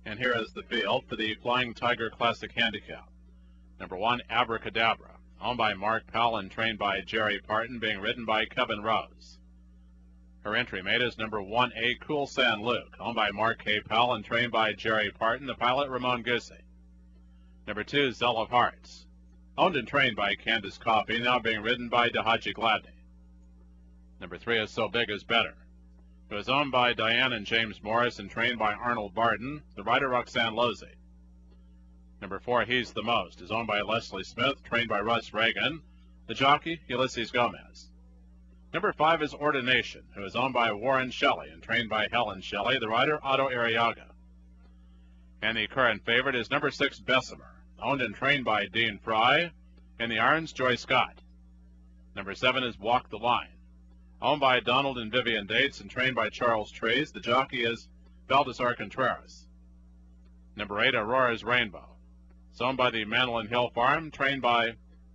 And here is the field for the Flying Tiger Classic Handicap. Number 1, Abracadabra, owned by Mark Powell and trained by Jerry Parton, being ridden by Kevin Rose. Her entry mate is number 1A, Cool San Luke, owned by Mark K. Powell and trained by Jerry Parton, the pilot Ramon Gussi. Number 2, Zell of Hearts, owned and trained by Candace Coffey, now being ridden by Dahaji Gladney. Number 3 is So Big Is Better. It was owned by Diane and James Morris and trained by Arnold Barton, the rider Roxanne Losey. Number 4, He's the Most, is owned by Leslie Smith, trained by Russ Reagan, the jockey Ulysses Gomez. Number 5 is Ordination, who is owned by Warren Shelley and trained by Helen Shelley, the rider Otto Arriaga. And the current favorite is number 6, Bessemer, owned and trained by Dean Fry, and the irons Joy Scott. Number 7 is Walk the Line, owned by Donald and Vivian Dates and trained by Charles Trees. The jockey is Baldassar Contreras. Number 8, Aurora's Rainbow. It's owned by the Mandolin Hill Farm, trained by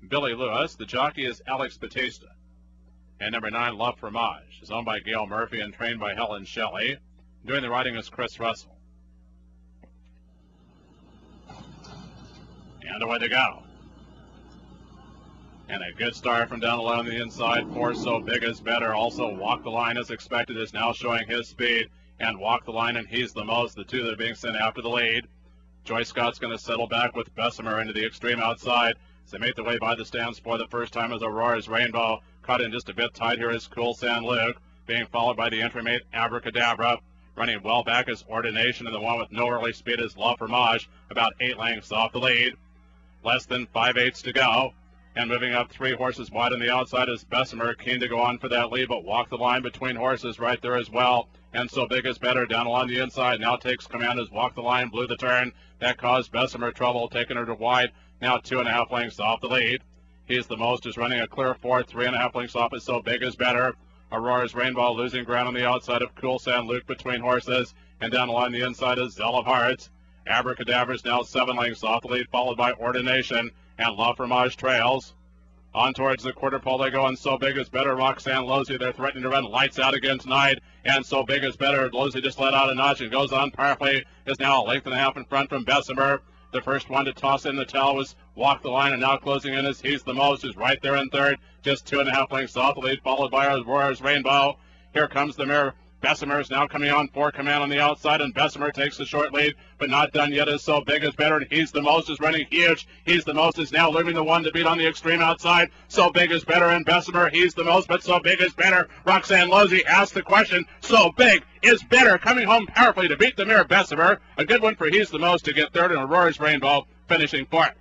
Billy Lewis. The jockey is Alex Batista. And number 9, La Fromage, is owned by Gail Murphy and trained by Helen Shelley. Doing the riding is Chris Russell. And away they go. And a good start from down low on the inside. 4, So Big Is Better. Also Walk the Line as expected is now showing his speed. And Walk the Line and He's the Most, the two that are being sent after the lead. Joy Scott's going to settle back with Bessemer into the extreme outside. As they make their way by the stands for the first time as Aurora's Rainbow. Caught in just a bit tight here is Cool San Luke, being followed by the entry mate Abracadabra. Running well back is Ordination, and the one with no early speed is La Fromage, about 8 lengths off the lead. Less than 5/8 to go. And moving up 3 horses wide on the outside is Bessemer, keen to go on for that lead, but Walk the Line between horses right there as well. And So Big Is Better down along the inside. Now takes command as Walk the Line blew the turn. That caused Bessemer trouble, taking her to wide. Now 2.5 lengths off the lead. He's the Most is running a clear 4, 3.5 lengths off is So Big Is Better. Aurora's Rainbow losing ground on the outside of Cool San Luke between horses. And down along the inside is Zell of Hearts. Abracadabra is now 7 lengths off the lead, followed by Ordination. And La Fromage trails. On towards the quarter pole they go, and So Big Is Better. Roxanne Losey, they're threatening to run lights out again tonight. And So Big Is Better. Losey just let out a notch and goes on powerfully. Is now a length and a half in front from Bessemer. The first one to toss in the towel was Walk the Line, and now closing in is He's the Most, who's right there in third. Just 2.5 lengths off the lead, followed by Aurora's Rainbow. Here comes the mare. Bessemer is now coming on for command on the outside, and Bessemer takes the short lead, but not done yet is So Big Is Better, and He's the Most is running huge. He's the Most is now leaving the one to beat on the extreme outside. So Big Is Better and Bessemer, He's the Most, but So Big Is Better. Roxanne Losey asked the question, So Big Is Better, coming home powerfully to beat the mare Bessemer. A good one for He's the Most to get third, and Aurora's Rainbow finishing fourth.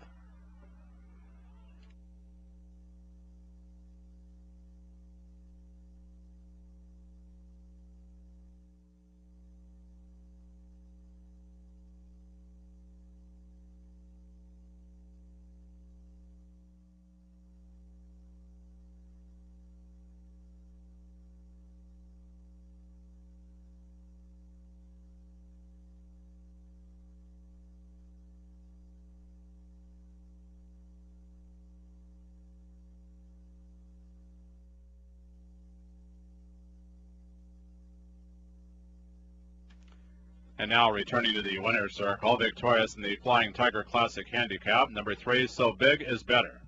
And now returning to the winner's circle, victorious in the Flying Tiger Classic Handicap, number 3, So Big Is Better.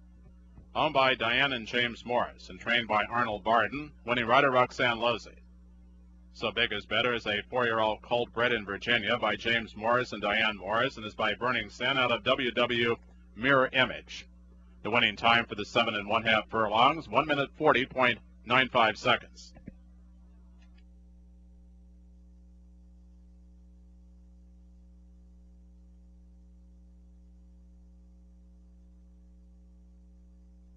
Owned by Diane and James Morris and trained by Arnold Barton, winning rider Roxanne Losey. So Big Is Better is a 4-year-old colt bred in Virginia by James Morris and Diane Morris and is by Burning Sun out of WW Mirror Image. The winning time for the 7 1/2 furlongs, 1 minute 40.95 seconds.